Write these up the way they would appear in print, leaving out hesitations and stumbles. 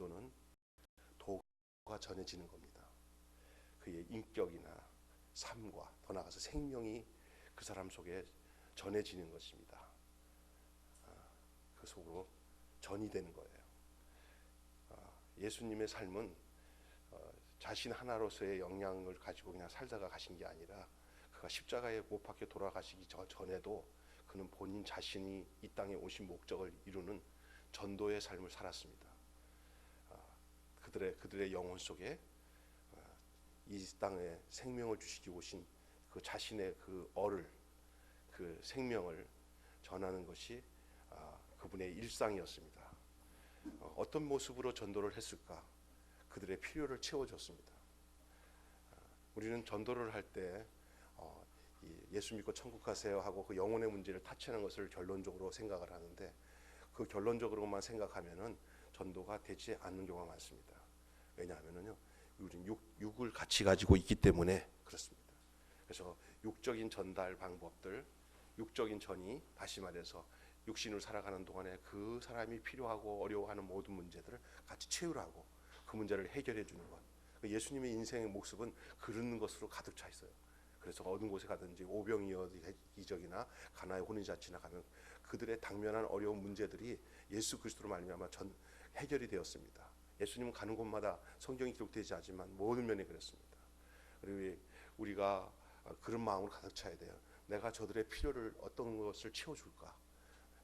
전도는 도가 전해지는 겁니다. 그의 인격이나 삶과 더 나아가서 생명이 그 사람 속에 전해지는 것입니다. 그 속으로 전이 되는 거예요. 예수님의 삶은 자신 하나로서의 영향을 가지고 그냥 살다가 가신 게 아니라 그가 십자가에 못 박혀 돌아가시기 전에도 그는 본인 자신이 이 땅에 오신 목적을 이루는 전도의 삶을 살았습니다. 그들의 영혼 속에 이 땅에 생명을 주시기 오신 그 자신의 그 그 생명을 전하는 것이 그분의 일상이었습니다. 어떤 모습으로 전도를 했을까? 그들의 필요를 채워줬습니다. 우리는 전도를 할 때 예수 믿고 천국 가세요 하고 그 영혼의 문제를 타치하는 것을 결론적으로 생각을 하는데, 그 결론적으로만 생각하면은 전도가 되지 않는 경우가 많습니다. 왜냐하면은요, 우리는 육을 같이 가지고 있기 때문에 그렇습니다. 그래서 육적인 전달 방법들, 육적인 전이, 다시 말해서 육신을 살아가는 동안에 그 사람이 필요하고 어려워하는 모든 문제들을 같이 채우라고, 그 문제를 해결해 주는 것. 예수님의 인생의 모습은 그런 것으로 가득 차 있어요. 그래서 어느 곳에 가든지 오병이어기적이나 가나의 혼인잔치나 가면 그들의 당면한 어려운 문제들이 예수 그리스도로 말미암아 해결이 되었습니다. 예수님은 가는 곳마다 성경이 기록되지 않지만 모든 면이 그랬습니다. 그리고 우리가 그런 마음으로 가득 차야 돼요. 내가 저들의 필요를 어떤 것을 채워줄까?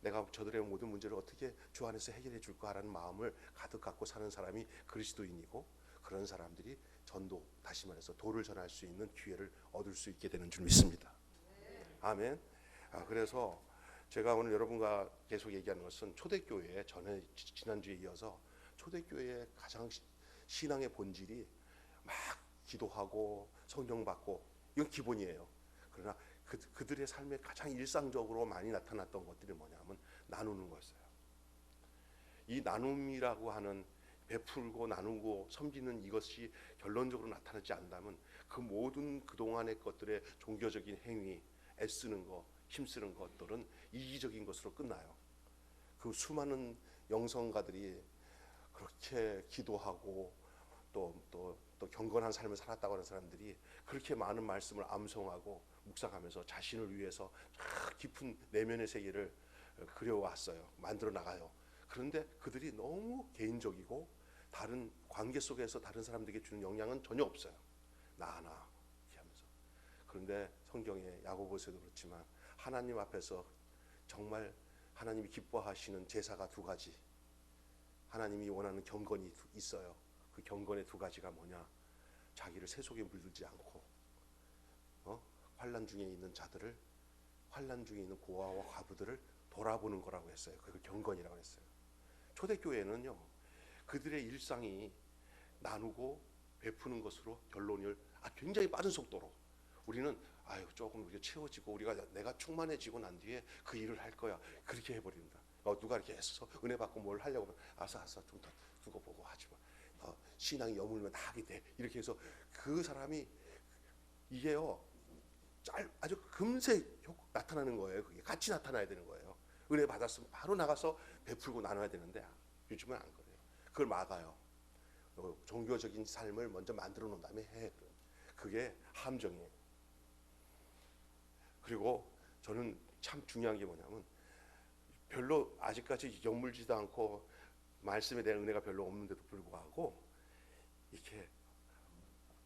내가 저들의 모든 문제를 어떻게 주 안에서 해결해 줄까라는 마음을 가득 갖고 사는 사람이 그리스도인이고, 그런 사람들이 전도, 다시 말해서 도를 전할 수 있는 기회를 얻을 수 있게 되는 줄 믿습니다. 아멘. 그래서 제가 오늘 여러분과 계속 얘기하는 것은 초대교회, 전에 지난주에 이어서 초대교회의 가장 신앙의 본질이 막 기도하고 성령 받고, 이건 기본이에요. 그러나 그들의 삶에 가장 일상적으로 많이 나타났던 것들이 뭐냐면 나누는 거였어요. 이 나눔이라고 하는, 베풀고 나누고 섬기는 이것이 결론적으로 나타나지 않는다면 그 모든 그동안의 것들의 종교적인 행위, 애쓰는 것, 힘쓰는 것들은 이기적인 것으로 끝나요. 그 수많은 영성가들이 그렇게 기도하고 또 경건한 삶을 살았다고 하는 사람들이 그렇게 많은 말씀을 암송하고 묵상하면서 자신을 위해서 깊은 내면의 세계를 그려왔어요. 만들어 나가요. 그런데 그들이 너무 개인적이고 다른 관계 속에서 다른 사람들에게 주는 영향은 전혀 없어요. 나 하나 이렇게 하면서. 그런데 성경의 야고보서도 그렇지만 하나님 앞에서 정말 하나님이 기뻐하시는 제사가 두 가지, 하나님이 원하는 경건이 있어요. 그 경건의 두 가지가 뭐냐? 자기를 세속에 물들지 않고 환난 중에 있는 자들을, 환난 중에 있는 고아와 과부들을 돌아보는 거라고 했어요. 그걸 경건이라고 했어요. 초대교회는요, 그들의 일상이 나누고 베푸는 것으로 결론을 굉장히 빠른 속도로, 우리는 조금 우리가 채워지고 내가 충만해지고 난 뒤에 그 일을 할 거야, 그렇게 해버린다. 누가 이렇게 해서 은혜 받고 뭘 하려고 하면 아싸 좀 더 두고 보고 하지 마. 신앙이 여물면 다 하게 돼. 이렇게 해서 그 사람이 이게요, 아주 금세 나타나는 거예요. 그게 같이 나타나야 되는 거예요. 은혜 받았으면 바로 나가서 베풀고 나눠야 되는데 요즘은 안 그래요. 그걸 막아요. 종교적인 삶을 먼저 만들어 놓은 다음에 해. 그게 함정이에요. 그리고 저는 참 중요한 게 뭐냐면, 별로 아직까지 여물지도 않고 말씀에 대한 은혜가 별로 없는데도 불구하고 이렇게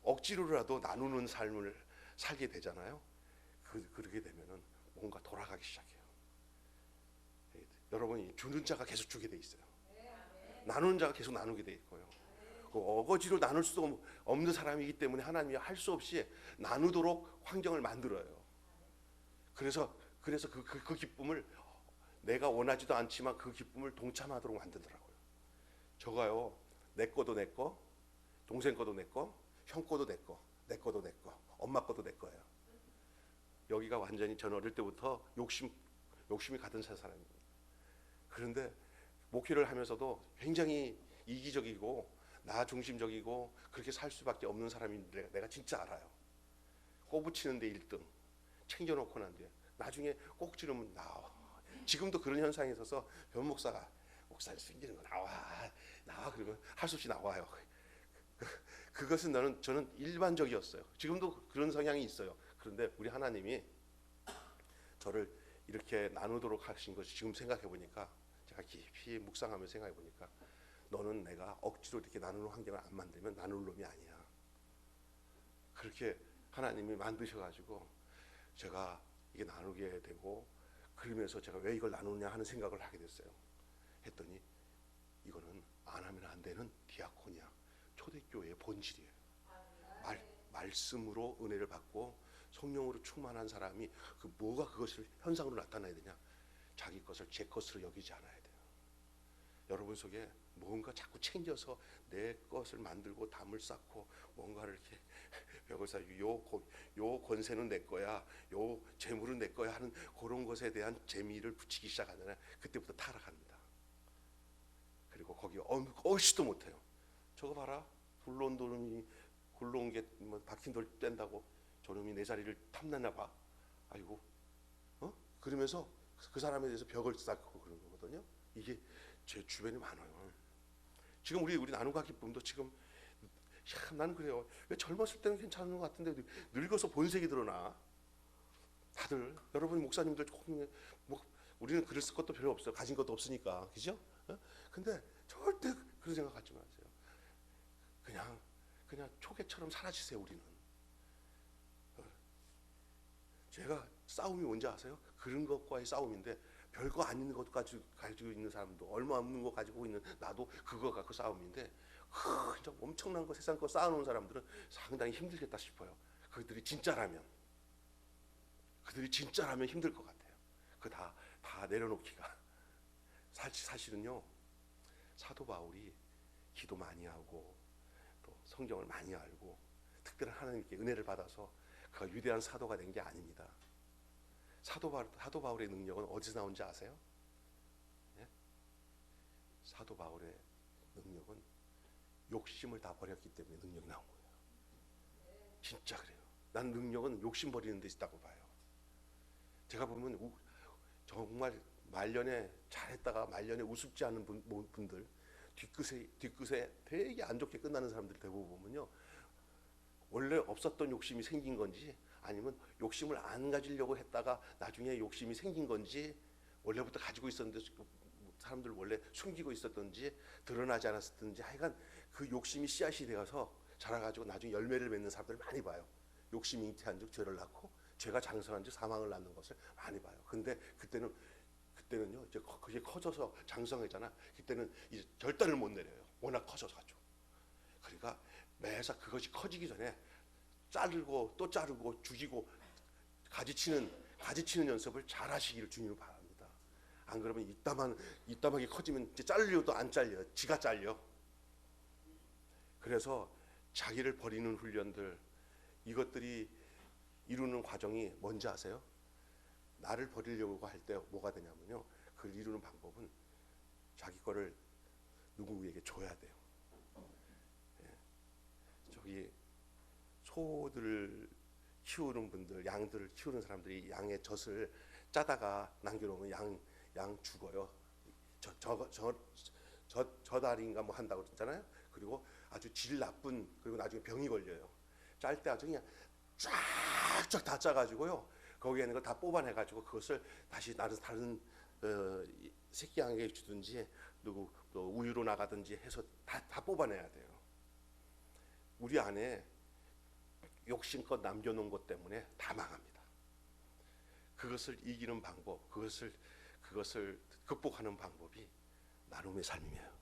억지로라도 나누는 삶을 살게 되잖아요. 그렇게 되면은 뭔가 돌아가기 시작해요. 여러분이 주는 자가 계속 주게 돼 있어요. 나누는 자가 계속 나누게 돼 있고요. 어거지로 나눌 수 없는 사람이기 때문에 하나님이 할 수 없이 나누도록 환경을 만들어요. 그래서 그 기쁨을, 내가 원하지도 않지만 그 기쁨을 동참하도록 만들더라고요. 저가요, 내 거도 내 거, 동생 거도 내 거, 형 거도 내 거, 내 거도 내 거, 엄마 거도 내 거예요. 여기가 완전히 전 어릴 때부터 욕심이 가득 찬 사람입니다. 그런데 목회를 하면서도 굉장히 이기적이고 나 중심적이고 그렇게 살 수밖에 없는 사람인데 내가 진짜 알아요. 꼬부치는데 1등, 챙겨놓고 난 뒤에 나중에 꼭 지르면 나와. 지금도 그런 현상이 있어서 변 목사가, 목사님 숨기는 거 나와. 나와 그러면 할 수 없이 나와요. 그것은 저는 일반적이었어요. 지금도 그런 성향이 있어요. 그런데 우리 하나님이 저를 이렇게 나누도록 하신 것이 지금 생각해 보니까, 제가 깊이 묵상하며 생각해 보니까, 너는 내가 억지로 이렇게 나누는 환경을 안 만들면 나눌 놈이 아니야. 그렇게 하나님이 만드셔가지고 제가 이게 나누게 되고, 그러면서 제가 왜 이걸 나누냐 하는 생각을 하게 됐어요. 했더니 이거는 안 하면 안 되는 디아코니아, 초대교회의 본질이에요. 말씀으로 은혜를 받고 성령으로 충만한 사람이 뭐가 그것을 현상으로 나타나야 되냐? 자기 것을 제 것으로 여기지 않아야 돼요. 여러분 속에 뭔가 자꾸 챙겨서 내 것을 만들고 담을 쌓고 뭔가를 이렇게 벽을 쌓고 요 권세는 내 거야, 요 재물은 내 거야 하는 그런 것에 대한 재미를 붙이기 시작하잖아요. 그때부터 타락합니다. 그리고 거기 어시도 못해요. 저거 봐라, 굴러온 게 뭐 박힌 돌 뗀다고 저놈이 내 자리를 탐내나 봐. 아이고, 그러면서 그 사람에 대해서 벽을 쌓고 그런 거거든요. 이게 제 주변에 많아요. 지금 우리 나눔과 기쁨도 지금, 난 그래요. 왜 젊었을 때는 괜찮은 것 같은데 늙어서 본색이 드러나. 다들 여러분 목사님들 뭐 우리는 그럴 것도 별로 없어요. 가진 것도 없으니까, 그죠? 근데 절대 그런 생각 갖지 마세요. 그냥 초계처럼 사라지세요. 우리는. 제가 싸움이 뭔지 아세요? 그런 것과의 싸움인데, 별거 아닌 것 가지고 있는 사람도, 얼마 없는 거 가지고 있는 나도 그거 갖고 싸움인데, 진짜 엄청난 거 세상 거 쌓아놓은 사람들은 상당히 힘들겠다 싶어요. 그들이 진짜라면 힘들 것 같아요. 그 다 내려놓기가. 사실은요, 사도 바울이 기도 많이 하고 또 성경을 많이 알고 특별한 하나님께 은혜를 받아서 그가 위대한 사도가 된 게 아닙니다. 사도 바울의 능력은 어디서 나온지 아세요? 네? 사도 바울의 능력은 욕심을 다 버렸기 때문에 능력이 나온 거예요. 진짜 그래요. 난 능력은 욕심 버리는 데 있다고 봐요. 제가 보면 정말 말년에 잘했다가 말년에 우습지 않은 분들, 뒤끝에 되게 안 좋게 끝나는 사람들 대부분 보면요, 원래 없었던 욕심이 생긴 건지, 아니면 욕심을 안 가지려고 했다가 나중에 욕심이 생긴 건지, 원래부터 가지고 있었는데 사람들 원래 숨기고 있었던지 드러나지 않았었던지, 하여간 그 욕심이 씨앗이 되어서 자라가지고 나중에 열매를 맺는 사람들 많이 봐요. 욕심이 잉태한 즉 죄를 낳고, 죄가 장성한 즉 사망을 낳는 것을 많이 봐요. 근데 그때는요, 이제 그게 커져서 장성하잖아. 그때는 이제 결단을 못 내려요. 워낙 커져서 가지고. 그러니까 매사 그것이 커지기 전에 자르고 또 자르고 죽이고 가지치는 연습을 잘 하시기를 주님을 바랍니다. 안 그러면 이따만하게 커지면 이제 잘려도 안 잘려. 지가 잘려. 그래서 자기를 버리는 훈련들, 이것들이 이루는 과정이 뭔지 아세요? 나를 버리려고 할 때 뭐가 되냐면요, 그걸 이루는 방법은 자기 거를 누구에게 줘야 돼요. 저기 소들을 키우는 분들, 양들을 키우는 사람들이 양의 젖을 짜다가 남겨놓으면 양 죽어요. 젖알인가 뭐 한다고 그러잖아요. 그리고 아주 질 나쁜, 그리고 나중에 병이 걸려요. 짤 때 아주 그냥 쫙쫙 다 짜가지고요, 거기에 있는 걸 다 뽑아내가지고 그것을 다시 다른 새끼 양에게 주든지 또 우유로 나가든지 해서 다 뽑아내야 돼요. 우리 안에 욕심껏 남겨놓은 것 때문에 다 망합니다. 그것을 이기는 방법, 그것을 극복하는 방법이 나눔의 삶이에요.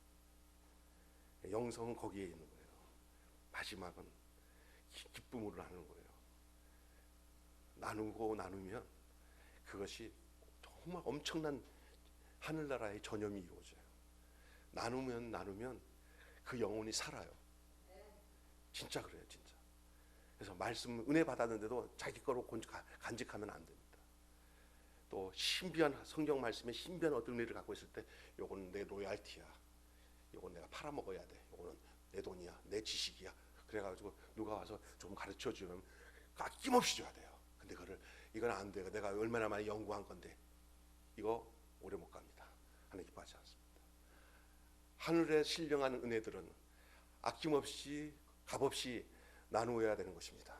영성은 거기에 있는 거예요. 마지막은 기쁨으로 나누는 거예요. 나누면 그것이 정말 엄청난 하늘나라의 전염이 이루어져요. 나누면 그 영혼이 살아요. 진짜 그래요, 진짜. 그래서 말씀 은혜 받았는데도 자기 거로 간직하면 안 됩니다. 또 신비한 성경 말씀에 신비한 어떤 의미를 갖고 있을 때, 요건 내 로얄티야, 요건 내가 팔아먹어야 돼, 요거는 내 돈이야, 내 지식이야. 그래가지고 누가 와서 좀 가르쳐 주면 아낌없이 줘야 돼요. 근데 이건 안 돼요. 내가 얼마나 많이 연구한 건데 이거 오래 못 갑니다. 하나님 기뻐하지 않습니다. 하늘에 신령한 은혜들은 아낌없이 값없이 나누어야 되는 것입니다.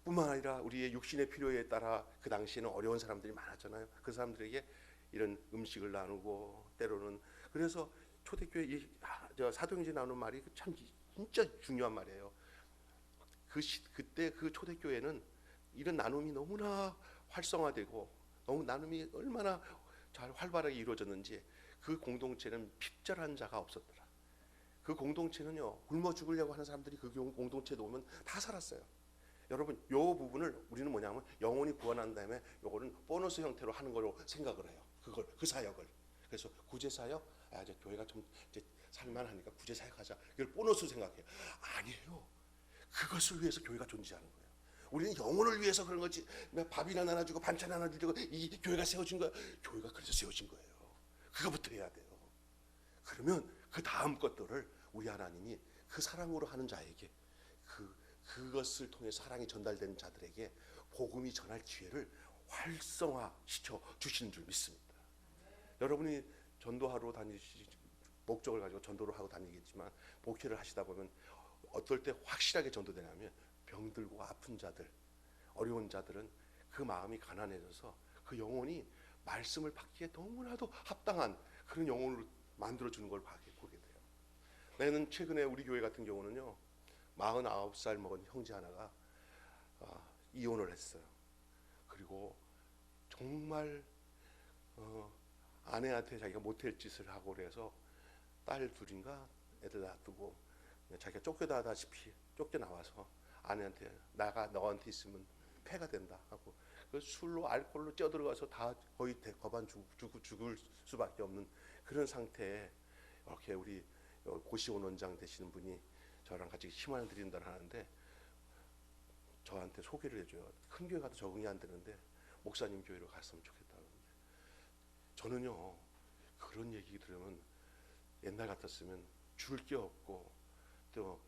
뿐만 아니라 우리의 육신의 필요에 따라 그 당시에는 어려운 사람들이 많았잖아요. 그 사람들에게 이런 음식을 나누고 때로는 그래서 초대교회 사도행전 나오는 말이 참 진짜 중요한 말이에요. 그때 그 초대교회는 이런 나눔이 너무나 활성화되고 너무 나눔이 얼마나 잘 활발하게 이루어졌는지 그 공동체는 핍절한 자가 없었더라. 그 공동체는요 굶어 죽으려고 하는 사람들이 그 공동체에 오면 다 살았어요. 여러분 요 부분을 우리는 뭐냐면 영혼이 구원한 다음에 요거는 보너스 형태로 하는 걸로 생각을 해요. 그 사역을. 그래서 구제 사역, 이제 교회가 좀 이제 살만하니까 구제 사역하자. 이걸 보너스 생각해요. 아니에요. 그것을 위해서 교회가 존재하는 거예요. 우리는 영혼을 위해서 그런 거지. 밥이나 나눠주고 반찬 하나 주고 이 교회가 세워진 거야. 교회가 그래서 세워진 거예요. 그거부터 해야 돼요. 그러면 그 다음 것들을 우리 하나님이 그 사랑으로 하는 자에게 그것을 통해 사랑이 전달되는 자들에게 복음이 전할 기회를 활성화시켜 주시는 줄 믿습니다. 여러분이 전도하러 다니시 목적을 가지고 전도를 하고 다니겠지만 목회를 하시다 보면 어떨 때 확실하게 전도되냐면 병들고 아픈 자들, 어려운 자들은 그 마음이 가난해져서 그 영혼이 말씀을 받기에 너무나도 합당한 그런 영혼을 만들어주는 걸 보게 돼요. 나는 최근에 우리 교회 같은 경우는요 49살 먹은 형제 하나가 이혼을 했어요. 그리고 정말 아내한테 자기가 못할 짓을 하고 그래서 딸 둘인가 애들 놔두고 자기가 쫓겨나다시피 쫓겨나와서 아내한테 나가 너한테 있으면 폐가 된다 하고 그 술로 알코올로 쪄들어가서 다 거의 거반 죽을 수밖에 없는 그런 상태에 이렇게 우리 고시원 원장 되시는 분이 저랑 같이 힘을 드린다 하는데 저한테 소개를 해줘요. 큰 교회 가도 적응이 안 되는데 목사님 교회로 갔으면 좋겠다는데 저는요 그런 얘기 들으면 옛날 같았으면 줄 게 없고 또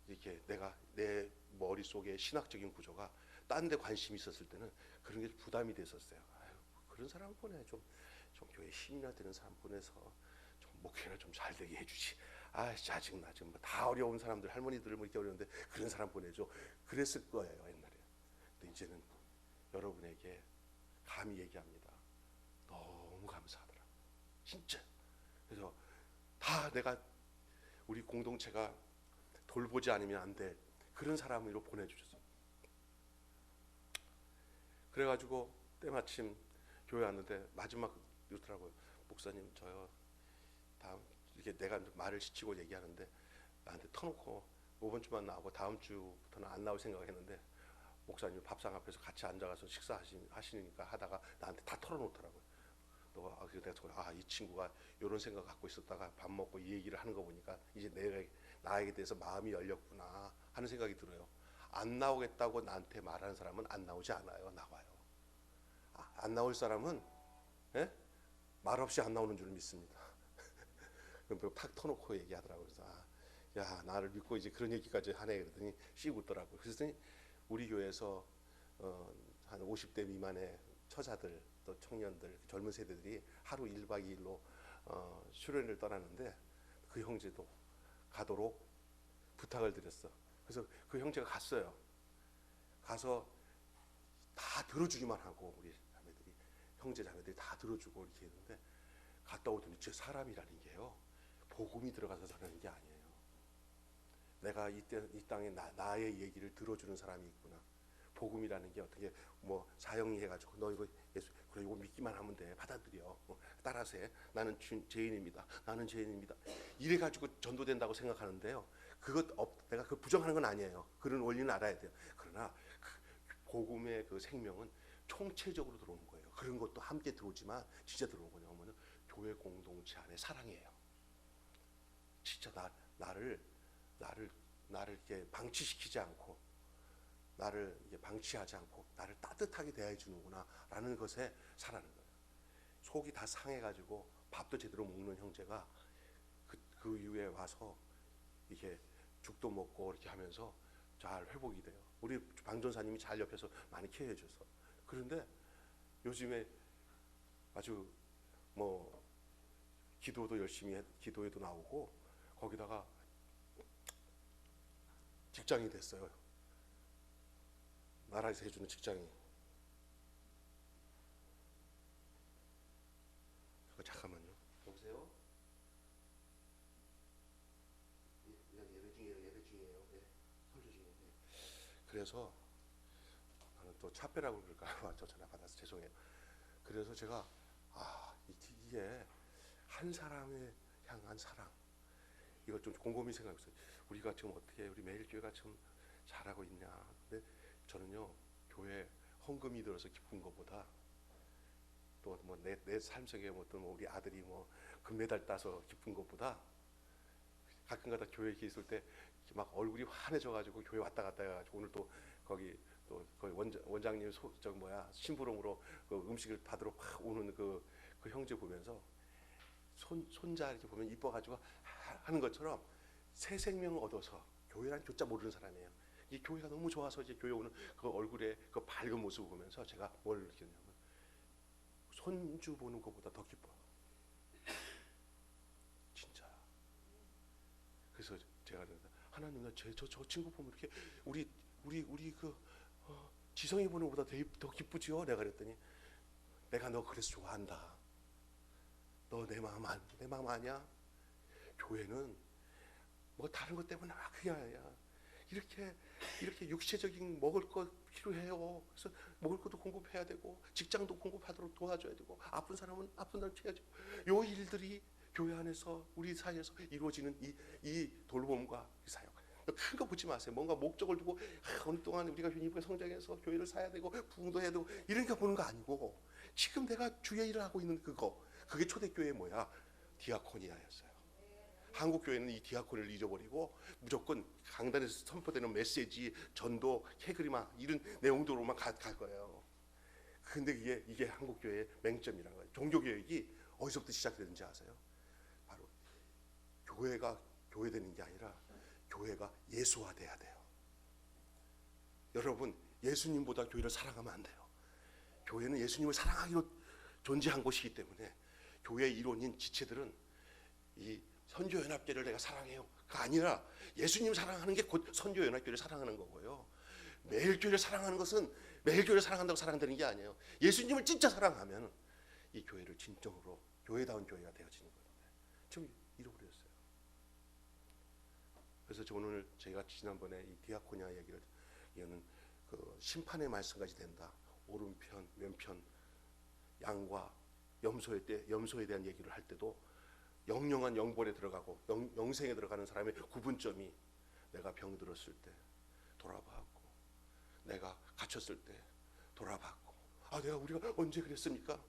이렇게 내가 내 머릿속에 신학적인 구조가 딴 데 관심이 있었을 때는 그런 게 부담이 됐었어요. 아유, 그런 사람 보내 좀 교회 힘이나 되는 사람 보내서 좀 목회나 좀 잘 되게 해주지. 짜증나 지금 다 어려운 사람들 할머니들 뭐 이렇게 어려운데 그런 사람 보내줘. 그랬을 거예요 옛날에. 근데 이제는 여러분에게 감히 얘기합니다. 너무 감사하더라. 진짜. 그래서 다 내가 우리 공동체가 돌보지 않으면 안 돼. 그런 사람으로 보내주셨어요. 그래가지고 때마침 교회 왔는데 마지막 이러더라고요. 목사님 저요 다음 이렇게 내가 말을 시키고 얘기하는데 나한테 터놓고 이번 주만 나오고 다음 주부터는 안 나올 생각했는데 목사님 밥상 앞에서 같이 앉아가서 식사하시니까 하다가 나한테 다 털어놓더라고요. 너가 내가 이 친구가 이런 생각 갖고 있었다가 밥 먹고 이 얘기를 하는 거 보니까 이제 나에게 대해서 마음이 열렸구나 하는 생각이 들어요. 안 나오겠다고 나한테 말하는 사람은 안 나오지 않아요. 나와요. 안 나올 사람은 말없이 안 나오는 줄 믿습니다. 탁 터놓고 얘기하더라고요. 그래서 야 나를 믿고 이제 그런 얘기까지 하네 그러더니 씩 웃더라고요. 그랬더니 우리 교회에서 한 50대 미만의 처자들 또 청년들 젊은 세대들이 하루 1박 2일로 수련을 떠나는데 그 형제도 가도록 부탁을 드렸어. 그래서 그 형제가 갔어요. 가서 다 들어주기만 하고 우리 자매들이 형제 자매들이 다 들어주고 이렇게 했는데 갔다 오더니 저 사람이라는 게요 복음이 들어가서 전하는 게 아니에요. 내가 이 땅에 나의 얘기를 들어주는 사람이 있구나. 복음이라는 게 어떻게 뭐 사형이 해가지고 너 이거 예수 그래 이거 믿기만 하면 돼 받아들여 따라서 해. 나는 죄인입니다. 나는 죄인입니다. 이래가지고 전도된다고 생각하는데요. 내가 그 부정하는 건 아니에요. 그런 원리는 알아야 돼요. 그러나 그 복음의 그 생명은 총체적으로 들어오는 거예요. 그런 것도 함께 들어오지만 진짜 들어오는 거냐면 교회 공동체 안에 사랑이에요. 진짜 나를 이렇게 방치시키지 않고 나를 이게 방치하지 않고 나를 따뜻하게 대해 주는구나라는 것에 살아는 거예요. 속이 다 상해가지고 밥도 제대로 먹는 형제가 그 이후에 와서 이렇게 죽도 먹고 이렇게 하면서 잘 회복이 돼요. 우리 방전사님이 잘 옆에서 많이 케어해 줘서. 그런데 요즘에 아주 뭐 기도도 열심히 기도에도 나오고 거기다가 직장이 됐어요. 나라에서 해주는 직장이. 잠깐만요. 여보세요? 예배 중이에요. 네. 설교 중이에요. 네. 그래서 나는 또 차빼라고 그럴까 저 전화 받아서 죄송해요. 그래서 제가 이게 한 사람에 향한 사랑, 이걸 좀 곰곰이 생각했어요. 우리가 지금 어떻게 우리 매일교회가 지금 잘하고 있냐. 근데 저는요, 교회 헌금이 들어서 기쁜 것보다 또 뭐 내 삶 속에 어떤 우리 아들이 뭐 금메달 따서 기쁜 것보다 가끔가다 교회에 있을 때 막 얼굴이 환해져가지고 교회 왔다 갔다 해가지고 오늘 또 거기 원장님 심부름으로 그 음식을 받으러 막 오는 그 형제 보면서 손자 이렇게 보면 이뻐가지고 하는 것처럼 새 생명을 얻어서, 교회란 조차 모르는 사람이에요. 이 교회가 너무 좋아서 이제 교회 오는 그 얼굴에 그 밝은 모습을 보면서 제가 뭘 느꼈냐면 손주 보는 것보다 더 기뻐요. 진짜. 그래서 제가 하나님, 저 친구 보면 이렇게 우리 지성이 보는 것보다 더 기쁘지요? 내가 그랬더니 내가 너 그래서 좋아한다. 너 내 마음 아냐? 교회는 뭐 다른 것 때문에 그게 아니야. 이렇게 육체적인 먹을 것 필요해요. 그래서 먹을 것도 공급해야 되고 직장도 공급하도록 도와줘야 되고 아픈 사람은 아픈 사람 피해야죠. 요 일들이 교회 안에서 우리 사이에서 이루어지는 이 돌봄과 이 사역. 큰 거 보지 마세요. 뭔가 목적을 두고 어느 동안 우리가 유니브에 성장해서 교회를 사야 되고 부흥도 해야 되고 이런 거 보는 거 아니고 지금 내가 주의 일을 하고 있는 그게 초대교회 뭐야? 디아코니아였어요. 한국 교회는 이 디아코니를 잊어버리고 무조건 강단에서 선포되는 메시지, 전도, 캐그리마 이런 내용도로만 갈 거예요. 근데 이게 한국 교회의 맹점이라는 거예요. 종교 교육이 어디서부터 시작되는지 아세요? 바로 교회가 교회되는 게 아니라 교회가 예수화돼야 돼요. 여러분, 예수님보다 교회를 사랑하면 안 돼요. 교회는 예수님을 사랑하기로 존재한 것이기 때문에 교회의 이론인 지체들은 이 선교연합교회를 내가 사랑해요. 그가 아니라 예수님 사랑하는 게 곧 선교연합교회를 사랑하는 거고요. 매일교회를 사랑하는 것은 매일교회를 사랑한다고 사랑되는 게 아니에요. 예수님을 진짜 사랑하면 이 교회를 진정으로 교회다운 교회가 되어지는 거예요. 지금 잃어버렸어요. 그래서 오늘 제가 지난번에 이 디아코니아 얘기를 이거는 그 심판의 말씀까지 된다. 오른편, 왼편, 양과 염소에 대한 얘기를 할 때도 영영한 영벌에 들어가고 영생에 들어가는 사람의 구분점이 내가 병들었을 때 돌아봤고, 내가 갇혔을 때 돌아봤고, 우리가 언제 그랬습니까?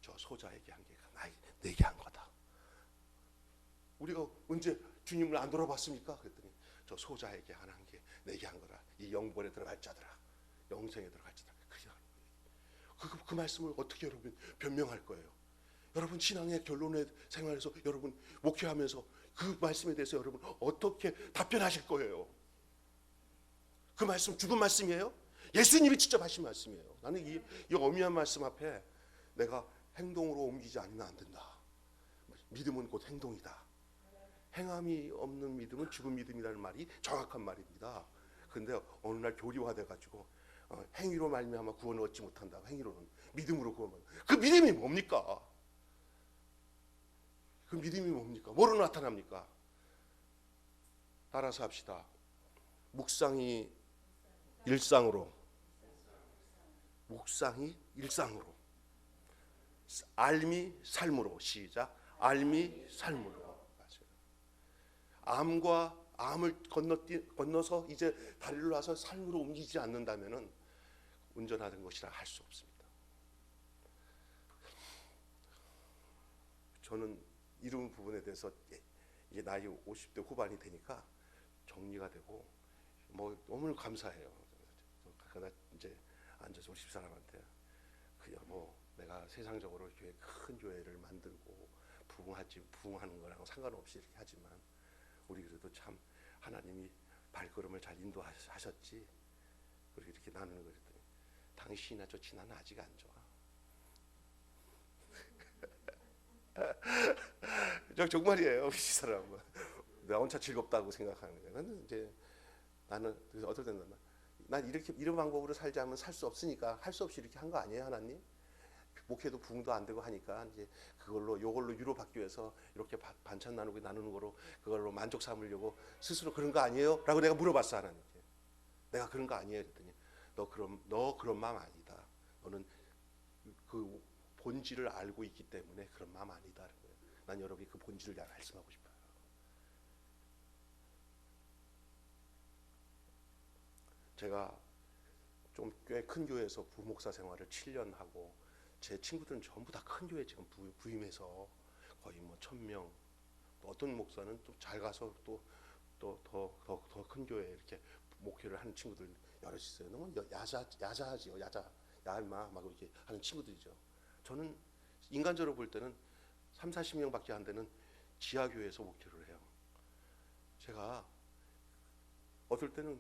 저 소자에게 한 게 내게 한 거다. 우리가 언제 주님을 안 돌아봤습니까? 그랬더니 저 소자에게 한 게 내게 한 거다. 이 영벌에 들어갈 자들아, 영생에 들어갈 자들아. 그 말씀을 어떻게 여러분 변명할 거예요? 여러분 신앙의 결론의 생활에서 여러분 목회하면서 그 말씀에 대해서 여러분 어떻게 답변하실 거예요? 그 말씀 죽은 말씀이에요? 예수님이 직접 하신 말씀이에요. 나는 이 어미한 말씀 앞에 내가 행동으로 옮기지 않으면 안 된다. 믿음은 곧 행동이다. 행함이 없는 믿음은 죽은 믿음이라는 말이 정확한 말입니다. 근데 어느 날 교리화돼 가지고 행위로 말미암아 구원을 얻지 못한다. 행위로는 믿음으로 구원을. 그 믿음이 뭡니까? 그 믿음이 뭡니까? 뭐로 나타납니까? 따라서 합시다. 묵상이 일상으로, 묵상이 일상으로, 알미 삶으로. 시작. 알미 삶으로. 암을 건너서 이제 다리를 놔서 삶으로 옮기지 않는다면은 운전하는 것이라 할 수 없습니다. 저는 이런 부분에 대해서 이제 나이 50대 후반이 되니까 정리가 되고 뭐 너무 감사해요. 그러다 이제 앉아서 우리 집사람한테 그냥 뭐 내가 세상적으로 큰 교회를 만들고 부흥하는 거랑 상관없이 이렇게 하지만 우리 그래도 참 하나님이 발걸음을 잘 인도하셨지. 우리 이렇게 나누는 거 그랬더니 당신이나 좋지 나는 아직 안 좋아. 저 정말이에요. 이 사람은 나 혼자 즐겁다고 생각하는 거예요. 근데 이제 나는 그래서 어떨 때는 난 이렇게 이런 방법으로 살자면 살 수 없으니까 할 수 없이 이렇게 한 거 아니에요, 하나님? 목회도 부흥도 안 되고 하니까 이제 그걸로 요걸로 위로받기 위해서 이렇게 반찬 나누는 거로 그걸로 만족 삼으려고 스스로 그런 거 아니에요? 라고 내가 물어봤어, 하나님께. 내가 그런 거 아니에요? 그랬더니 너 그런 마음 아니다. 너는 그 본질을 알고 있기 때문에 그런 마음 아니다. 난 여러분이 그 본질을 말씀하고 싶어요. 제가 좀 꽤 큰 교회에서 부목사 생활을 7년 하고 제 친구들은 전부 다 큰 교회 지금 부임해서 거의 뭐 1000명, 또 어떤 목사는 또 잘 가서 또 더 큰 교회 이렇게 목회를 하는 친구들 여럿 있어요. 너무 야자하지요. 야마 막 이렇게 하는 친구들이죠. 저는 인간적으로 볼 때는 3, 40명밖에 안 되는 지하교회에서 목회를 해요. 제가 어떨 때는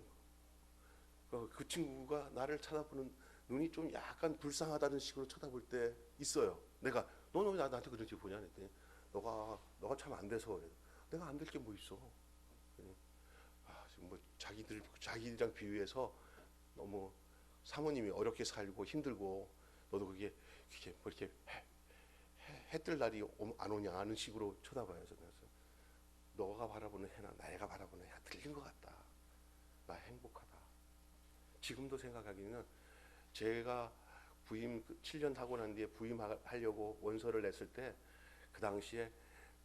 그 친구가 나를 쳐다보는 눈이 좀 약간 불쌍하다는 식으로 쳐다볼 때 있어요. 내가 너 나한테 그렇게 보냐 했더니 너가 참 안 돼서 그래. 내가 안 될 게 뭐 있어. 지금 뭐 자기들이랑 비유해서 너무 사모님이 어렵게 살고 힘들고 너도 그게 뭐 이렇게 해뜰 날이 안 오냐 하는 식으로 쳐다봐요. 그래서 너가 바라보는 해나 내가 바라보는 해가 틀린 것 같다. 나 행복하다. 지금도 생각하기는 제가 부임 7년 하고 난 뒤에 부임하려고 원서를 냈을 때 그 당시에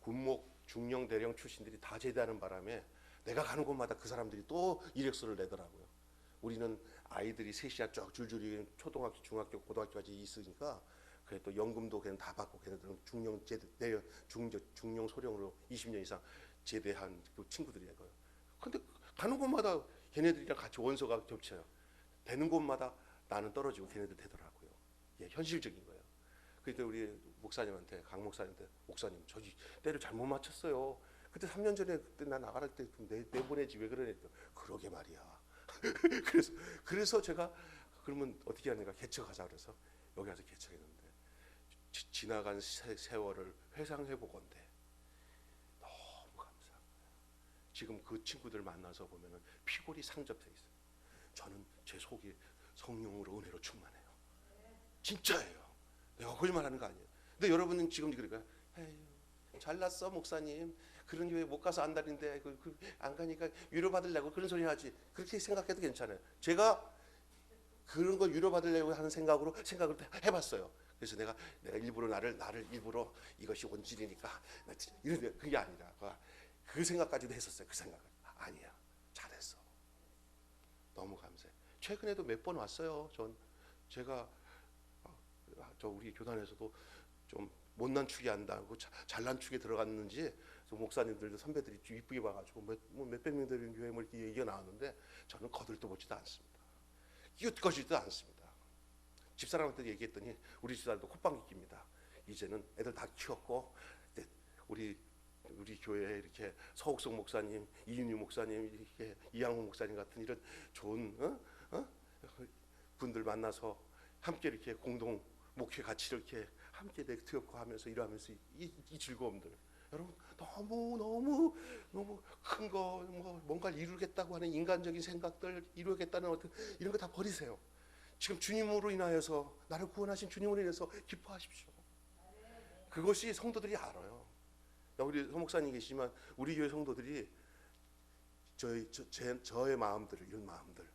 군목 중령 대령 출신들이 다 제대하는 바람에 내가 가는 곳마다 그 사람들이 또 이력서를 내더라고요. 우리는 아이들이 셋이야 쭉 줄줄이 초등학교, 중학교, 고등학교까지 있으니까 그래 또 연금도 그냥 다 받고 걔네들은 중령 소령으로 20년 이상 제대한 그 친구들이에요. 근데 가는 곳마다 걔네들이랑 같이 원서가 겹쳐요. 되는 곳마다 나는 떨어지고 걔네들 되더라고요. 예, 현실적인 거예요. 그때 우리 목사님한테 강 목사님한테 목사님 저기 때를 잘못 맞췄어요. 그때 3년 전에 그때 나 나갈 때 내보내지 왜 그러냐. 그러게 말이야. 그래서 제가 그러면 어떻게 하는가 개척하자 그래서 여기 와서 개척했는데 지나간 세월을 회상해 보건대 너무 감사한 거예요. 지금 그 친구들 만나서 보면은 피골이 상접해 있어요. 저는 제 속이 성령으로 은혜로 충만해요. 진짜예요. 내가 거짓말하는 거 아니에요. 근데 여러분은 지금 그러니까 잘났어 목사님. 그런 교회 못 가서 안달인데 안 가니까 위로받으려고 그런 소리 하지. 그렇게 생각해도 괜찮아요. 제가 그런 거 위로받으려고 하는 생각을 해봤어요. 그래서 내가 일부러 나를 일부러 이것이 원질이니까 이런 그게 아니라 그 생각까지도 했었어요. 그 생각을 아니야. 잘했어. 너무 감사해. 최근에도 몇 번 왔어요. 제가 저 우리 교단에서도 좀 못난 축이 한다고 잘난 축에 들어갔는지 목사님들도 선배들이 좀 이쁘게 봐가지고 몇백 명 되는 교회 뭐 이렇게 얘기가 나왔는데 저는 거들떠보지도 않습니다. 끼웃거지도 않습니다. 집사람한테 얘기했더니 우리 집사람도 콧방귀 낍니다. 이제는 애들 다 키웠고 우리 교회에 이렇게 서옥성 목사님, 이윤유 목사님, 이렇게 이양호 목사님 같은 이런 좋은 분들 만나서 함께 이렇게 공동 목회 같이 이렇게 함께 네트워크 하면서 일하면서 이 즐거움들 여러분 너무 큰 거 뭔가를 이루겠다고 하는 인간적인 생각들 이루겠다는 어떤 이런 거 다 버리세요. 지금 주님으로 인하여서 나를 구원하신 주님으로 인해서 기뻐하십시오. 그것이 성도들이 알아요. 우리 서목사님 계시지만 우리 교회 성도들이 저의 마음들을 이런 마음들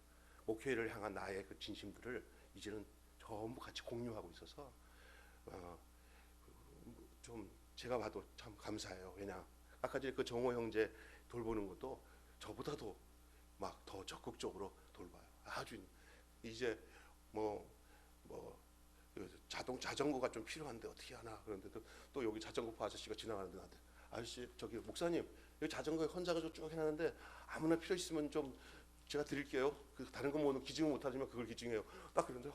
목회를 향한 나의 그 진심들을 이제는 전부 같이 공유하고 있어서 좀 제가 봐도 참 감사해요. 왜냐 아까 전에 그 정호 형제 돌보는 것도 저보다도 막 더 적극적으로 돌봐요. 아주 이제 자전거가 좀 필요한데 어떻게 하나 그런데 또 여기 자전거파 아저씨가 지나가는데 나한테 아저씨 저기 목사님 여기 자전거에 헌자가 쭉 해놨는데 아무나 필요 있으면 좀 제가 드릴게요. 그 다른 거 뭐 기증을 못하지만 그걸 기증해요. 딱 그런데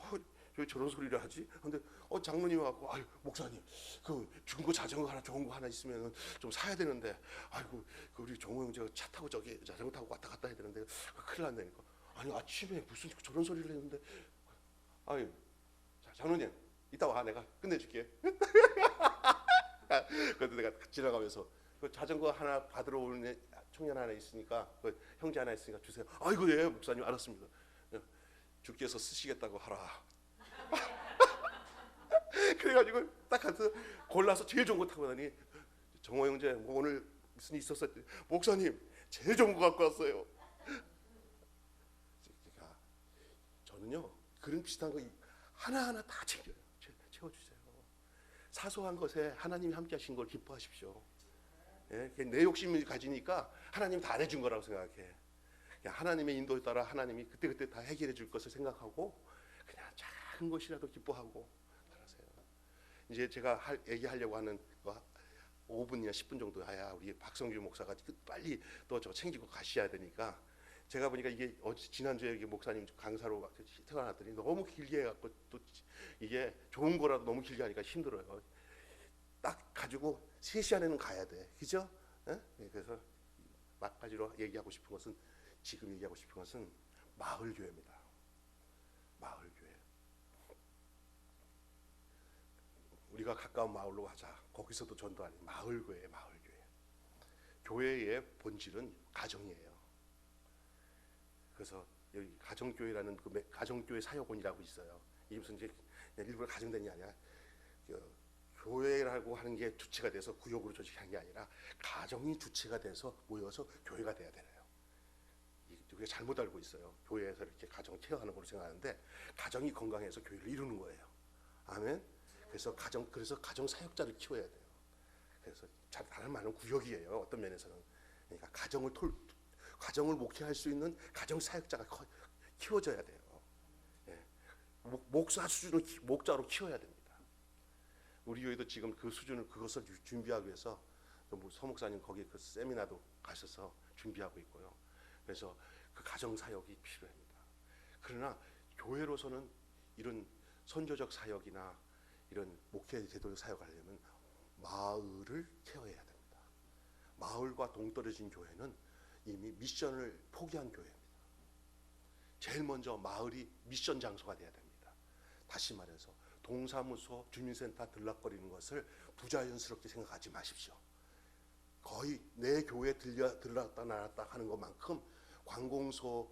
왜 저런 소리를 하지? 근데 장로님 와갖고 아유 목사님 그 중고 자전거 하나 좋은 거 하나 있으면 좀 사야 되는데 아이고 그 우리 종호 형 차 타고 저기 자전거 타고 왔다 갔다 해야 되는데 큰일 났다니까. 아니 아침에 무슨 저런 소리를 했는데 아유 자 장로님 이따 와 내가 끝내줄게. 그런데 내가 지나가면서 그 자전거 하나 받으러 오는 청년 하나 있으니까 그 형제 하나 있으니까 주세요. 아이고 예 목사님 알았습니다. 주께서 쓰시겠다고 하라. 그래가지고 딱 가서 골라서 제일 좋은 거 타고 다니. 정호 형제 뭐 오늘 무슨 일 있었어요? 목사님 제일 좋은 거 갖고 왔어요. 그러니까 저는요 그런 비슷한 거 하나하나 다 챙겨요. 채워주세요. 사소한 것에 하나님이 함께 하신 걸 기뻐하십시오. 예? 내 욕심을 가지니까 하나님 다 안 해준 거라고 생각해. 그냥 하나님의 인도에 따라 하나님이 그때그때 다 해결해 줄 것을 생각하고 그냥 작은 것이라도 기뻐하고 살아세요. 이제 제가 얘기하려고 하는 거 5분이나 10분 정도 해야 우리 박성규 목사가 빨리 또 저 챙기고 가셔야 되니까 제가 보니까 이게 지난주에 목사님 강사로 태어났더니 너무 길게 해갖고 또 이게 좋은 거라도 너무 길게 하니까 힘들어요. 딱 가지고 3시 안에는 가야 돼. 그죠? 그래서 마지막으로 얘기하고 싶은 것은 지금 얘기하고 싶은 것은 마을교회입니다. 마을교회. 우리가 가까운 마을로 가자. 거기서도 전도하는 마을교회, 마을교회. 교회의 본질은 가정이에요. 그래서 여기 가정교회라는 그 가정교회 사역원이라고 있어요. 이게 무슨 이제 일부러 가정된이 아니라 교회라고 하는 게 주체가 돼서 구역으로 조직한 게 아니라 가정이 주체가 돼서 모여서 교회가 돼야 되나요? 우리가 잘못 알고 있어요. 교회에서 이렇게 가정 케어하는 걸로 생각하는데 가정이 건강해서 교회를 이루는 거예요. 아멘. 그래서 가정 사역자를 키워야 돼요. 그래서 다른 말은 구역이에요. 어떤 면에서는 그러니까 가정을 목회할 수 있는 가정 사역자가 키워져야 돼요. 예. 목사 수준을 목자로 키워야 됩니다. 우리 교회도 지금 그 수준을 그것을 준비하기 위해서 서 목사님 거기 그 세미나도 가셔서 준비하고 있고요. 그래서 그 가정 사역이 필요합니다. 그러나 교회로서는 이런 선교적 사역이나 이런 목회 제도 사역을 하려면 마을을 케어해야 됩니다. 마을과 동떨어진 교회는 이미 미션을 포기한 교회입니다. 제일 먼저 마을이 미션 장소가 돼야 됩니다. 다시 말해서 동사무소, 주민센터 들락거리는 것을 부자연스럽게 생각하지 마십시오. 거의 내 교회에 들렀다 나갔다 하는 것만큼 관공서,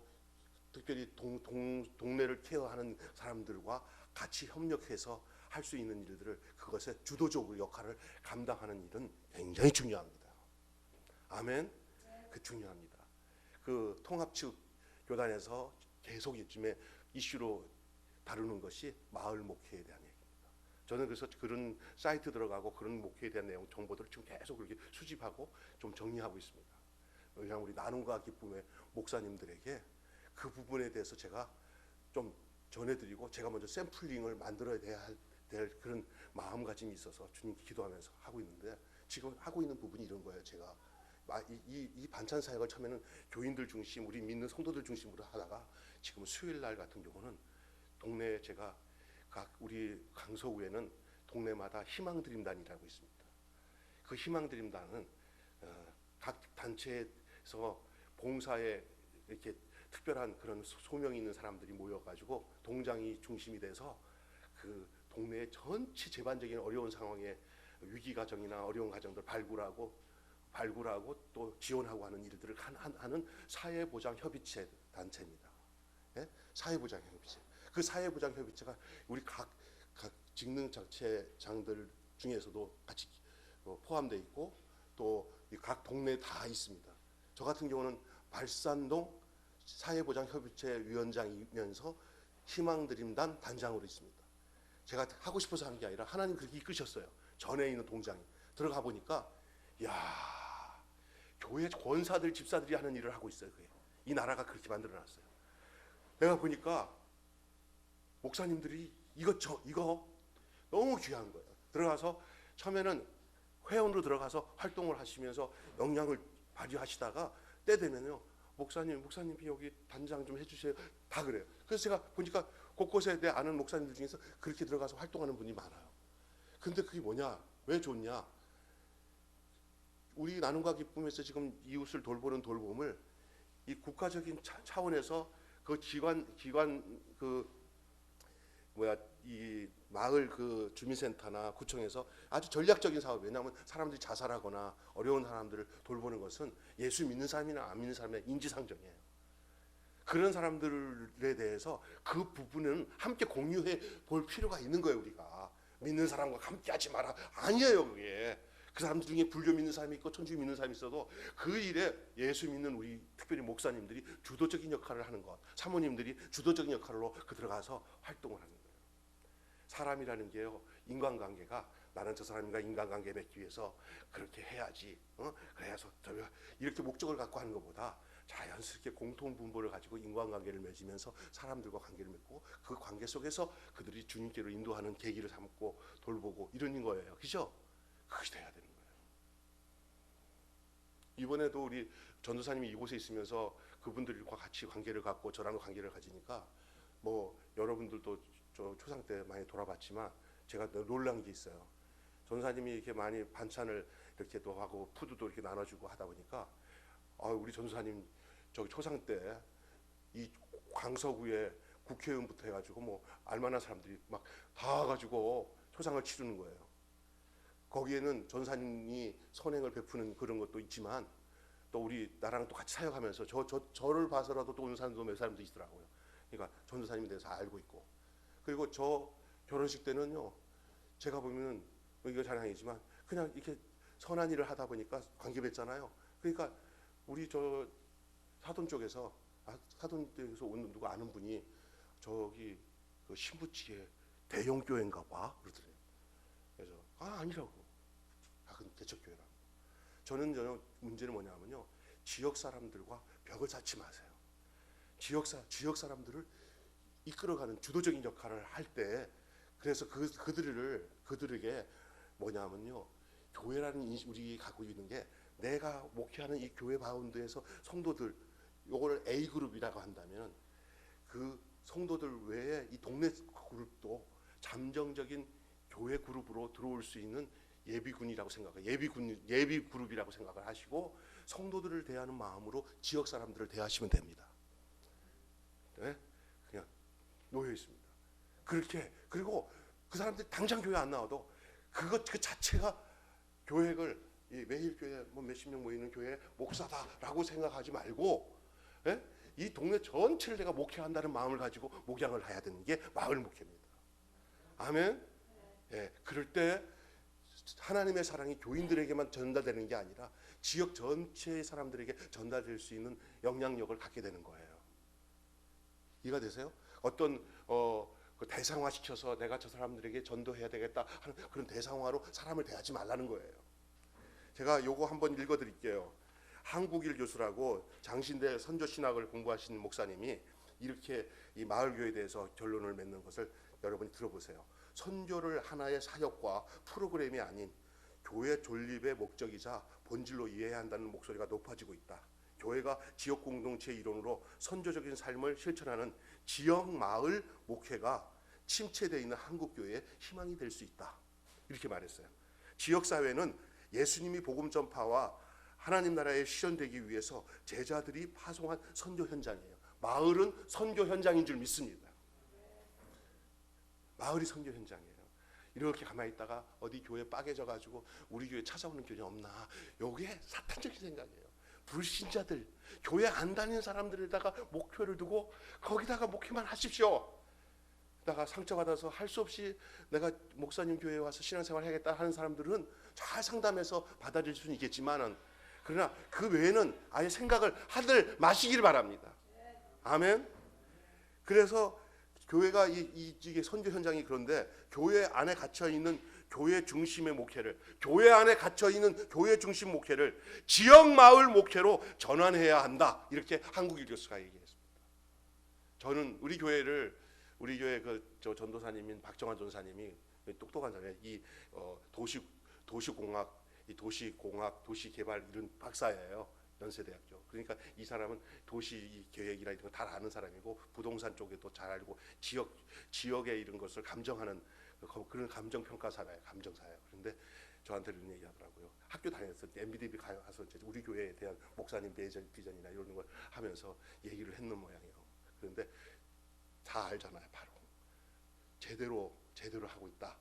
특별히 동네를 케어하는 사람들과 같이 협력해서 할 수 있는 일들을 그것에 주도적으로 역할을 감당하는 일은 굉장히 중요합니다. 아멘. 그 중요합니다. 그 통합 측 교단에서 계속 요즘에 이슈로 다루는 것이 마을 목회에 대한 얘기입니다. 저는 그래서 그런 사이트 들어가고 그런 목회에 대한 내용 정보들을 지금 계속 그렇게 수집하고 좀 정리하고 있습니다. 왜냐하면 우리 나눔과 기쁨의 목사님들에게 그 부분에 대해서 제가 좀 전해드리고 제가 먼저 샘플링을 만들어야 될 그런 마음가짐이 있어서 주님께 기도하면서 하고 있는데 지금 하고 있는 부분이 이런 거예요. 제가 이 반찬 사역을 처음에는 교인들 중심, 우리 믿는 성도들 중심으로 하다가 지금 수요일 날 같은 경우는 동네에 제가 우리 강서구에는 동네마다 희망드림단이라고 있습니다. 그 희망드림단은 각 단체에서 봉사에 이렇게 특별한 그런 소명이 있는 사람들이 모여가지고 동장이 중심이 돼서 그 동네의 전체 제반적인 어려운 상황에 위기 가정이나 어려운 가정들 발굴하고 또 지원하고 하는 일들을 하는 사회보장협의체 단체입니다. 예? 사회보장협의체. 그 사회보장협의체가 우리 각 직능자체장들 중에서도 같이 포함되어 있고 또 각 동네에 다 있습니다. 저 같은 경우는 발산동 사회보장협의체 위원장이면서 희망드림단 단장으로 있습니다. 제가 하고 싶어서 하는 게 아니라 하나님 그렇게 이끄셨어요. 전에 있는 동장이 들어가 보니까 야 교회 권사들 집사들이 하는 일을 하고 있어요. 그게. 이 나라가 그렇게 만들어놨어요. 내가 보니까 목사님들이 이거 너무 귀한 거예요. 들어가서 처음에는 회원으로 들어가서 활동을 하시면서 영향을 발휘하시다가 때 되면요 목사님이 여기 단장 좀 해주세요. 다 그래요. 그래서 제가 보니까 곳곳에 내 아는 목사님들 중에서 그렇게 들어가서 활동하는 분이 많아요. 근데 그게 뭐냐? 왜 좋냐? 우리 나눔과 기쁨에서 지금 이웃을 돌보는 돌봄을 이 국가적인 차원에서 그 기관 이 마을 그 주민센터나 구청에서 아주 전략적인 사업, 왜냐하면 사람들이 자살하거나 어려운 사람들을 돌보는 것은 예수 믿는 사람이나 안 믿는 사람의 인지상정이에요. 그런 사람들에 대해서 그 부분은 함께 공유해 볼 필요가 있는 거예요. 우리가 믿는 사람과 함께 하지 마라, 아니에요. 그게 그 사람들 중에 불교 믿는 사람이 있고 천주교 믿는 사람이 있어도 그 일에 예수 믿는 우리 특별히 목사님들이 주도적인 역할을 하는 것, 사모님들이 주도적인 역할로 그 들어가서 활동을 하는 거예요. 사람이라는 게요, 인간관계가 나는 저 사람과 인간관계 맺기 위해서 그렇게 해야지, 그래서 이렇게 목적을 갖고 하는 것보다 자연스럽게 공통분모를 가지고 인간관계를 맺으면서 사람들과 관계를 맺고 그 관계 속에서 그들이 주님께로 인도하는 계기를 삼고 돌보고 이런 거예요. 그죠? 그것이 돼야 되는 거예요. 이번에도 우리 전도사님이 이곳에 있으면서 그분들과 같이 관계를 갖고 저랑도 관계를 가지니까 뭐 여러분들도 저 초상 때 많이 돌아봤지만 제가 놀란 게 있어요. 전도사님이 이렇게 많이 반찬을 이렇게 또 하고 푸드도 이렇게 나눠주고 하다 보니까 우리 전도사님 저기 초상 때 이 광서구에 국회의원부터 해가지고 뭐 알만한 사람들이 막 다 와가지고 초상을 치르는 거예요. 거기에는 전사님이 선행을 베푸는 그런 것도 있지만 또 우리 나랑 또 같이 사역하면서 저를 봐서라도 또 오는 사람도 몇 사람도 있더라고요. 그러니까 전도사님에 대해서 알고 있고, 그리고 저 결혼식 때는요, 제가 보면은 이거 자랑이지만 그냥 이렇게 선한 일을 하다 보니까 관계 맺잖아요. 그러니까 우리 저 사돈 쪽에서 온 누가 아는 분이 저기 그 신부찌개 대형 교회인가 봐 그러더래요. 그래서 아니라고. 그건 개척교회라고. 저는 문제는 뭐냐면요, 지역 사람들과 벽을 쌓지 마세요. 지역 사람들을 이끌어가는 주도적인 역할을 할 때, 그래서 그들에게 뭐냐면요, 교회라는 우리 갖고 있는 게, 내가 목회하는 이 교회 바운드에서 성도들, 요거를 A 그룹이라고 한다면 그 성도들 외에 이 동네 그룹도 잠정적인 교회 그룹으로 들어올 수 있는 예비군이라고 생각해요. 예비 그룹이라고 생각을 하시고 성도들을 대하는 마음으로 지역 사람들을 대하시면 됩니다. 네? 그냥 놓여 있습니다. 그렇게, 그리고 그 사람들이 당장 교회 안 나와도 그 자체가 교회를 매일 교회 뭐 몇십 명 모이는 교회 목사다라고 생각하지 말고, 이 동네 전체를 내가 목회한다는 마음을 가지고 목양을 해야 되는 게 마을 목회입니다. 아멘. 그럴 때 하나님의 사랑이 교인들에게만 전달되는 게 아니라 지역 전체의 사람들에게 전달될 수 있는 영향력을 갖게 되는 거예요. 이해가 되세요? 어떤 그 대상화시켜서 내가 저 사람들에게 전도해야 되겠다 하는 그런 대상화로 사람을 대하지 말라는 거예요. 제가 요거 한번 읽어드릴게요. 한국일 교수라고 장신대 선조신학을 공부하신 목사님이 이렇게 이 마을교회에 대해서 결론을 맺는 것을 여러분이 들어보세요. 선교를 하나의 사역과 프로그램이 아닌 교회 존립의 목적이자 본질로 이해해야 한다는 목소리가 높아지고 있다. 교회가 지역 공동체의 일원으로 선조적인 삶을 실천하는 지역 마을 목회가 침체되어 있는 한국 교회의 희망이 될 수 있다. 이렇게 말했어요. 지역 사회는 예수님이 복음 전파와 하나님 나라에 실현되기 위해서 제자들이 파송한 선교 현장이에요. 마을은 선교 현장인 줄 믿습니다. 마을이 선교 현장이에요. 이렇게 가만히 있다가 어디 교회 빠개져 가지고 우리 교회 찾아오는 교회 없나, 요게 사탄적인 생각이에요. 불신자들, 교회 안 다니는 사람들에다가 목표를 두고 거기다가 목회만 하십시오. 다가 상처받아서 할 수 없이 내가 목사님 교회에 와서 신앙생활 해야겠다 하는 사람들은 잘 상담해서 받아들일 수는 있겠지만은, 그러나 그 외에는 아예 생각을 하들 마시기를 바랍니다. 아멘. 그래서 교회가 이게 선교 현장이, 그런데 교회 안에 갇혀 있는 교회 중심의 목회를, 교회 안에 갇혀 있는 교회 중심 목회를 지역 마을 목회로 전환해야 한다. 이렇게 한국일 교수가 얘기했습니다. 저는 우리 교회 저 전도사님인 박정환 전사님이 똑똑한 사람이에요. 이 도시공학, 도시개발 이런 박사예요. 연세대학교. 그러니까 이 사람은 도시 계획이나 이런 거 다 아는 사람이고 부동산 쪽에도 잘 알고 지역의 이런 것을 감정하는 그런 감정평가사예요. 감정사예요. 그런데 저한테 이런 얘기하더라고요. 학교 다녔을 때 MBDB 가서 우리 교회에 대한 목사님 비전이나 이런 걸 하면서 얘기를 했는 모양이에요. 그런데 다 알잖아요. 바로 제대로 하고 있다.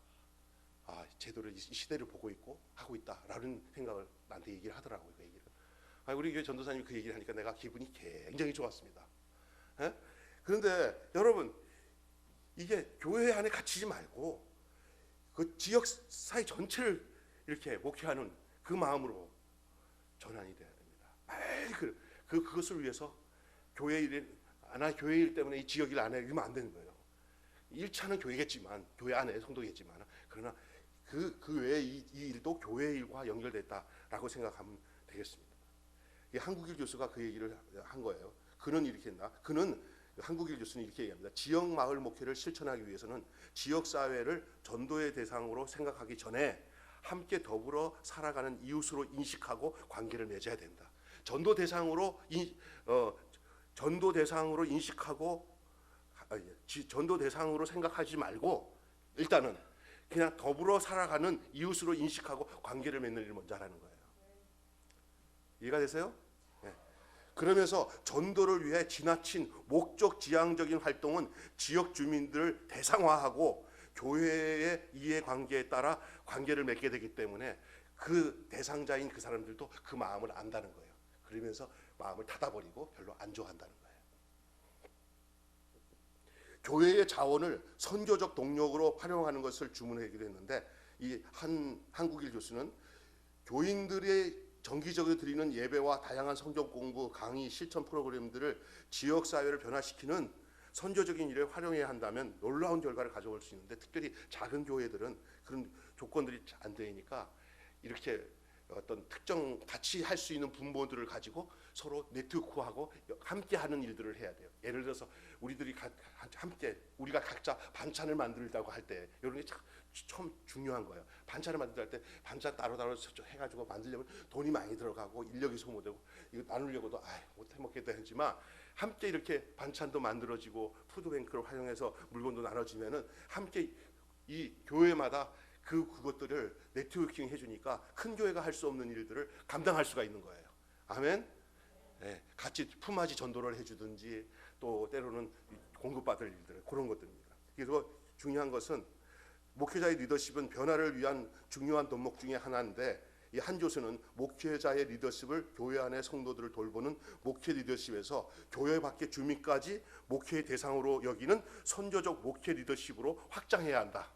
제대로 이 시대를 보고 있고 하고 있다라는 생각을 나한테 얘기를 하더라고요. 그 얘기를. 우리 교회 전도사님이 그 얘기를 하니까 내가 기분이 굉장히 좋았습니다. 예? 그런데 여러분, 이게 교회 안에 갇히지 말고 그 지역 사회 전체를 이렇게 목회하는 그 마음으로 전환이 돼야 됩니다. 매일 그것을 위해서 교회 일 때문에 이 지역 일 안 해 이러면 안 되는 거예요. 1차는 교회겠지만, 교회 안에 성도겠지만, 그러나 그 외에 이 일도 교회 일과 연결됐다라고 생각하면 되겠습니다. 한국일 교수가 그 얘기를 한 거예요. 한국일 교수는 이렇게 얘기합니다. 지역 마을 목회를 실천하기 위해서는 지역 사회를 전도의 대상으로 생각하기 전에 함께 더불어 살아가는 이웃으로 인식하고 관계를 맺어야 된다. 전도 대상으로 생각하지 말고 일단은 그냥 더불어 살아가는 이웃으로 인식하고 관계를 맺는 일을 먼저 하라는 거예요. 이해가 되세요? 네. 그러면서 전도를 위해 지나친 목적 지향적인 활동은 지역 주민들을 대상화하고 교회의 이해관계에 따라 관계를 맺게 되기 때문에 그 대상자인 그 사람들도 그 마음을 안다는 거예요. 그러면서 마음을 닫아버리고 별로 안 좋아한다는 거예요. 교회의 자원을 선교적 동력으로 활용하는 것을 주문하기도 했는데, 이 한국일 교수는 교인들의 정기적으로 드리는 예배와 다양한 성경 공부, 강의, 실천 프로그램들을 지역 사회를 변화시키는 선교적인 일에 활용해야 한다면 놀라운 결과를 가져올 수 있는데, 특별히 작은 교회들은 그런 조건들이 안 되니까 이렇게 어떤 특정 같이 할 수 있는 분모들을 가지고 서로 네트워크하고 함께 하는 일들을 해야 돼요. 예를 들어서 우리들이 함께 우리가 각자 반찬을 만들다고 할 때 이런 게 참 중요한 거예요. 반찬을 만들다 할 때 반찬 따로 해가지고 만들려면 돈이 많이 들어가고 인력이 소모되고 이거 나누려고도 못 해먹겠다 했지만, 함께 이렇게 반찬도 만들어지고 푸드뱅크를 활용해서 물건도 나눠지면은 함께 이 교회마다 그것들을 네트워킹 해주니까 큰 교회가 할 수 없는 일들을 감당할 수가 있는 거예요. 아멘. 네, 같이 품앗이 전도를 해주든지 또 때로는 공급받을 일들, 그런 것들입니다. 그래서 중요한 것은 목회자의 리더십은 변화를 위한 중요한 덕목 중에 하나인데, 이 한 교수는 목회자의 리더십을 교회 안의 성도들을 돌보는 목회 리더십에서 교회 밖의 주민까지 목회의 대상으로 여기는 선교적 목회 리더십으로 확장해야 한다.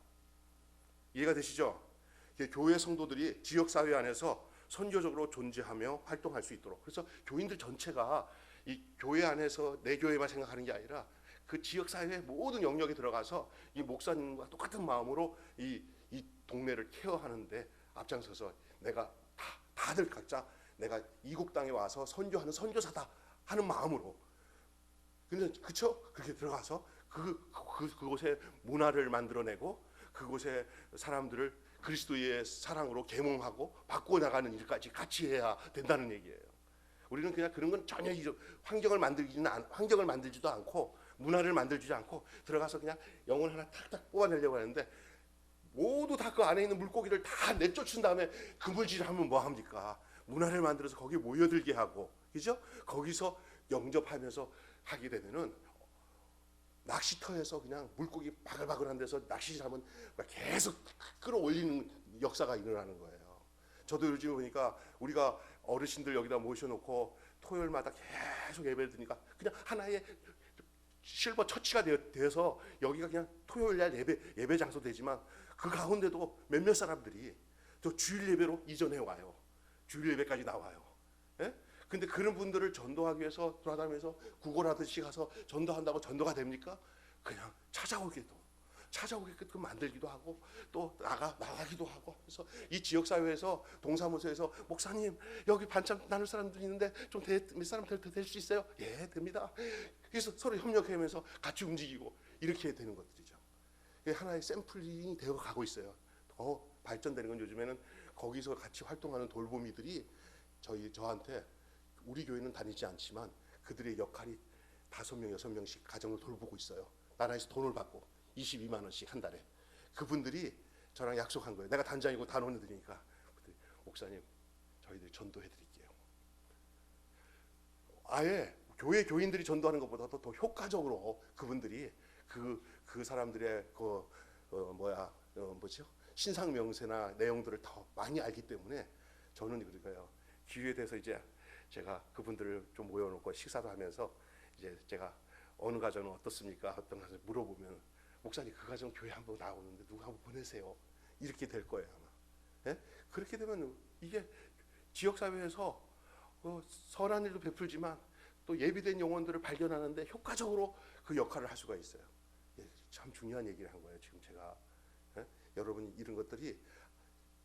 이해가 되시죠? 교회 성도들이 지역 사회 안에서 선교적으로 존재하며 활동할 수 있도록, 그래서 교인들 전체가 이 교회 안에서 내 교회만 생각하는 게 아니라 그 지역 사회의 모든 영역에 들어가서 이 목사님과 똑같은 마음으로 이 동네를 케어하는데 앞장서서 내가 다들 각자 내가 이국 땅에 와서 선교하는 선교사다 하는 마음으로, 근데 그렇죠? 그렇게 들어가서 그곳에 문화를 만들어내고 그곳의 사람들을 그리스도의 사랑으로 계몽하고 바꾸어 나가는 일까지 같이 해야 된다는 얘기예요. 우리는 그냥 그런 건 전혀 환경을 만들지도 않고 문화를 만들지 않고 들어가서 그냥 영혼 하나 탁탁 뽑아내려고 하는데, 모두 다 그 안에 있는 물고기를 다 내쫓은 다음에 그물질을 하면 뭐 합니까? 문화를 만들어서 거기에 모여들게 하고, 그죠? 거기서 영접하면서 하게 되면은 낚시터에서 그냥 물고기 바글바글한 데서 낚시하면 계속 끌어올리는 역사가 일어나는 거예요. 저도 요즘 보니까 우리가 어르신들 여기다 모셔놓고 토요일마다 계속 예배를 드니까 그냥 하나의 실버 처치가 되어서 여기가 그냥 토요일날 예배 장소 되지만, 그 가운데도 몇몇 사람들이 또 주일 예배로 이전해 와요. 주일 예배까지 나와요. 예? 근데 그런 분들을 전도하기 위해서 돌아다니면서 구걸하듯이 가서 전도한다고 전도가 됩니까? 그냥 찾아오게끔 만들기도 하고 또 나가기도 하고, 그래서 이 지역 사회에서 동사무소에서 목사님 여기 반찬 나눌 사람들이 있는데 좀 몇 사람 될 수 있어요? 예, 됩니다. 그래서 서로 협력하면서 같이 움직이고 이렇게 되는 것들이죠. 이게 하나의 샘플링이 되어 가고 있어요. 더 발전되는 건 요즘에는 거기서 같이 활동하는 돌보미들이 저한테, 우리 교회는 다니지 않지만 그들의 역할이 5명, 6명씩 가정을 돌보고 있어요. 나라에서 돈을 받고 22만 원씩 한 달에. 그분들이 저랑 약속한 거예요. 내가 단장이고 단원을 드리니까, 목사님 저희들 전도해 드릴게요. 아예 교회 교인들이 전도하는 것보다도 더 효과적으로 그분들이 그 사람들의 뭐죠? 신상 명세나 내용들을 더 많이 알기 때문에 저는 그러니까요. 기회에 대해서 이제 제가 그분들을 좀 모여놓고 식사도 하면서 이제 제가 어느 가정은 어떻습니까? 어떤 가정 물어보면 목사님 그 가정 교회 한번 나오는데 누가 한번 보내세요. 이렇게 될 거예요 아마. 예? 그렇게 되면 이게 지역 사회에서 선한 일도 베풀지만 또 예비된 영혼들을 발견하는데 효과적으로 그 역할을 할 수가 있어요. 예, 참 중요한 얘기를 한 거예요. 지금 제가 여러분 이런 것들이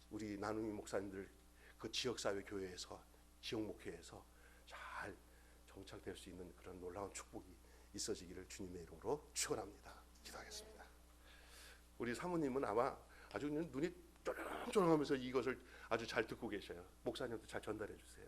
우리 나눔이 목사님들 그 지역 사회 교회에서 지역 목회에서 잘 정착될 수 있는 그런 놀라운 축복이 있어지기를 주님의 이름으로 축원합니다. 기도하겠습니다. 우리 사모님은 아마 아주 눈이 ጮ렁ጮ렁하면서 이것을 아주 잘 듣고 계셔요. 목사님도 잘 전달해 주세요.